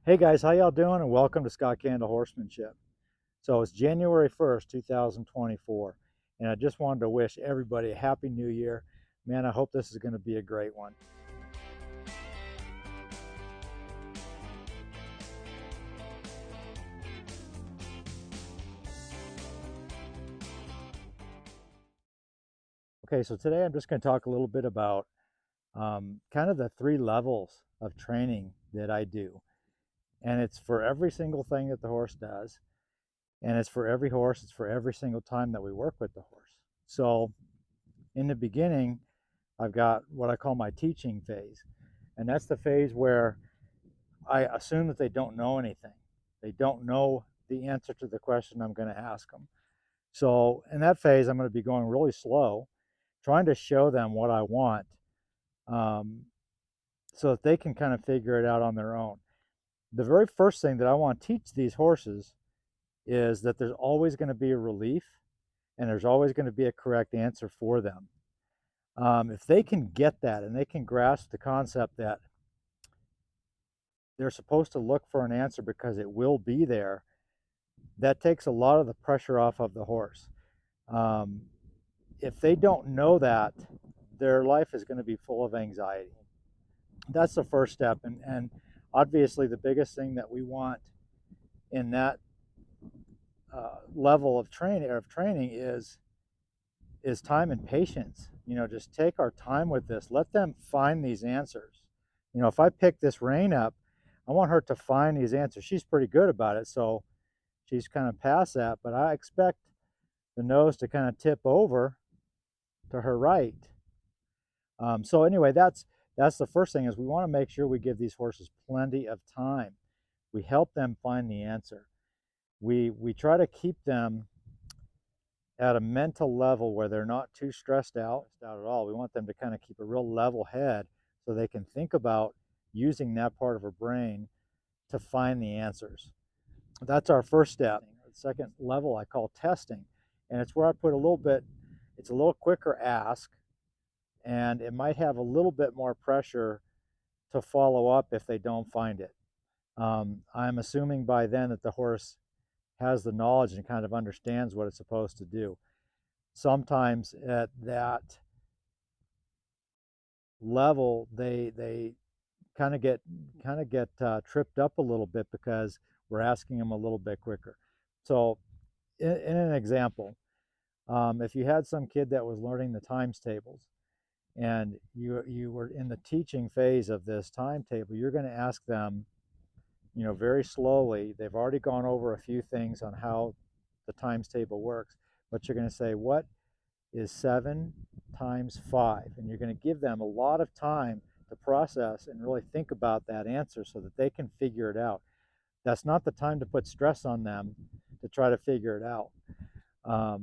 Hey guys, how y'all doing? And welcome to Scott Candle Horsemanship. So it's January 1st, 2024, and I just wanted to wish everybody a happy new year. Man, I hope this is going to be a great one. Okay, so today I'm just going to talk a little bit about kind of the three levels of training that I do. And it's for every single thing that the horse does, and it's for every horse, it's for every single time that we work with the horse. So in the beginning, I've got what I call my teaching phase. And that's the phase where I assume that they don't know anything. They don't know the answer to the question I'm going to ask them. So in that phase, I'm going to be going really slow, trying to show them what I want, um, so that they can kind of figure it out on their own. The very first thing that I want to teach these horses is that there's always going to be a relief and there's always going to be a correct answer for them. If they can get that and they can grasp the concept that they're supposed to look for an answer because it will be there, that takes a lot of the pressure off of the horse. Um, if they don't know that, their life is going to be full of anxiety. That's the first step. And obviously, the biggest thing that we want in that level of training is time and patience. Just take our time with this. Let them find these answers. If I pick this rein up, I want her to find these answers. She's pretty good about it, so she's kind of past that, but I expect the nose to kind of tip over to her right. So anyway, that's the first thing, is we want to make sure we give these horses plenty of time. We help them find the answer. We try to keep them at a mental level where they're not too stressed out at all. We want them to kind of keep a real level head so they can think about using that part of her brain to find the answers. That's our first step. The second level I call testing, and it's where I put it's a little quicker ask, and it might have a little bit more pressure to follow up if they don't find it. I'm assuming by then that the horse has the knowledge and kind of understands what it's supposed to do. Sometimes at that level, they kind of get tripped up a little bit because we're asking them a little bit quicker. So, in an example, if you had some kid that was learning the times tables, and you were in the teaching phase of this timetable, you're going to ask them, very slowly. They've already gone over a few things on how the times table works, but you're going to say, what is 7 times 5? And you're going to give them a lot of time to process and really think about that answer so that they can figure it out. That's not the time to put stress on them to try to figure it out.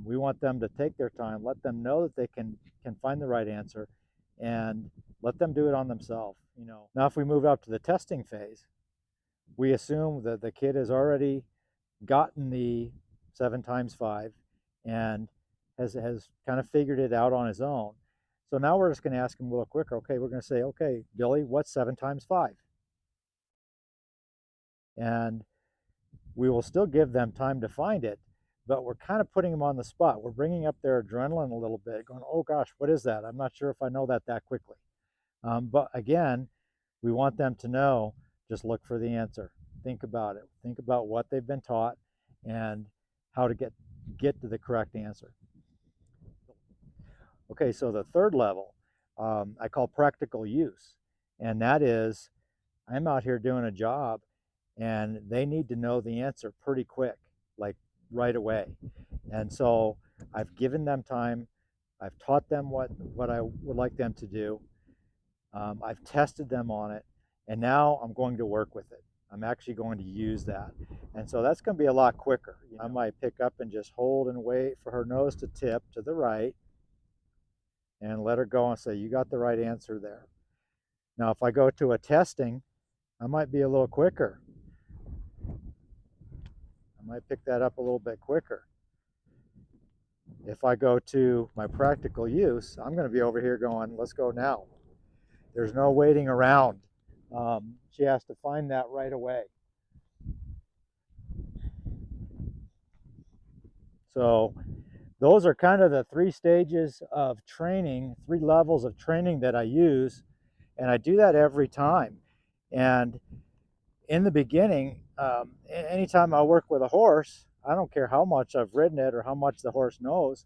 We want them to take their time, let them know that they can find the right answer, and let them do it on themselves. Now, if we move up to the testing phase, we assume that the kid has already gotten the 7 times 5 and has kind of figured it out on his own. So now we're just going to ask him a little quicker. Okay, we're going to say, okay, Billy, what's 7 times 5? And we will still give them time to find it, but we're kind of putting them on the spot. We're bringing up their adrenaline a little bit, going, oh gosh, what is that? I'm not sure if I know that quickly. But again, we want them to know, just look for the answer. Think about it. Think about what they've been taught and how to get to the correct answer. Okay, so the third level I call practical use, and that is, I'm out here doing a job and they need to know the answer pretty quick, like right away. And so I've given them time. I've taught them what I would like them to do. I've tested them on it, and now I'm going to work with it. I'm actually going to use that. And so that's going to be a lot quicker. I might pick up and just hold and wait for her nose to tip to the right and let her go and say, you got the right answer there. Now, if I go to a testing, I might be a little quicker. I might pick that up a little bit quicker. If I go to my practical use, I'm going to be over here going, let's go now. There's no waiting around. She has to find that right away. So those are kind of the 3 stages of training, 3 levels of training that I use, and I do that every time. And in the beginning, anytime I work with a horse, I don't care how much I've ridden it or how much the horse knows,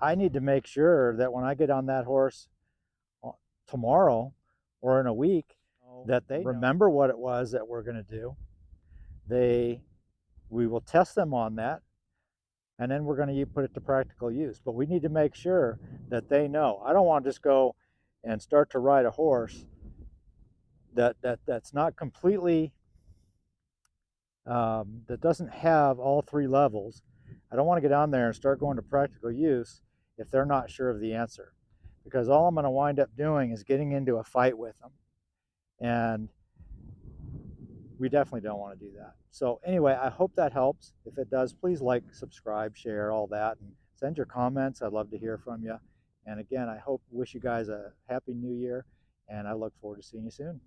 I need to make sure that when I get on that horse tomorrow or in a week, that they remember what it was that we're going to do. We will test them on that, and then we're going to put it to practical use. But we need to make sure that they know. I don't want to just go and start to ride a horse that's not completely that doesn't have all 3 levels. I don't want to get on there and start going to practical use if they're not sure of the answer, because all I'm going to wind up doing is getting into a fight with them, and we definitely don't want to do that. So anyway, I hope that helps. If it does, please like, subscribe, share, all that, and send your comments. I'd love to hear from you. And again, wish you guys a happy new year, and I look forward to seeing you soon.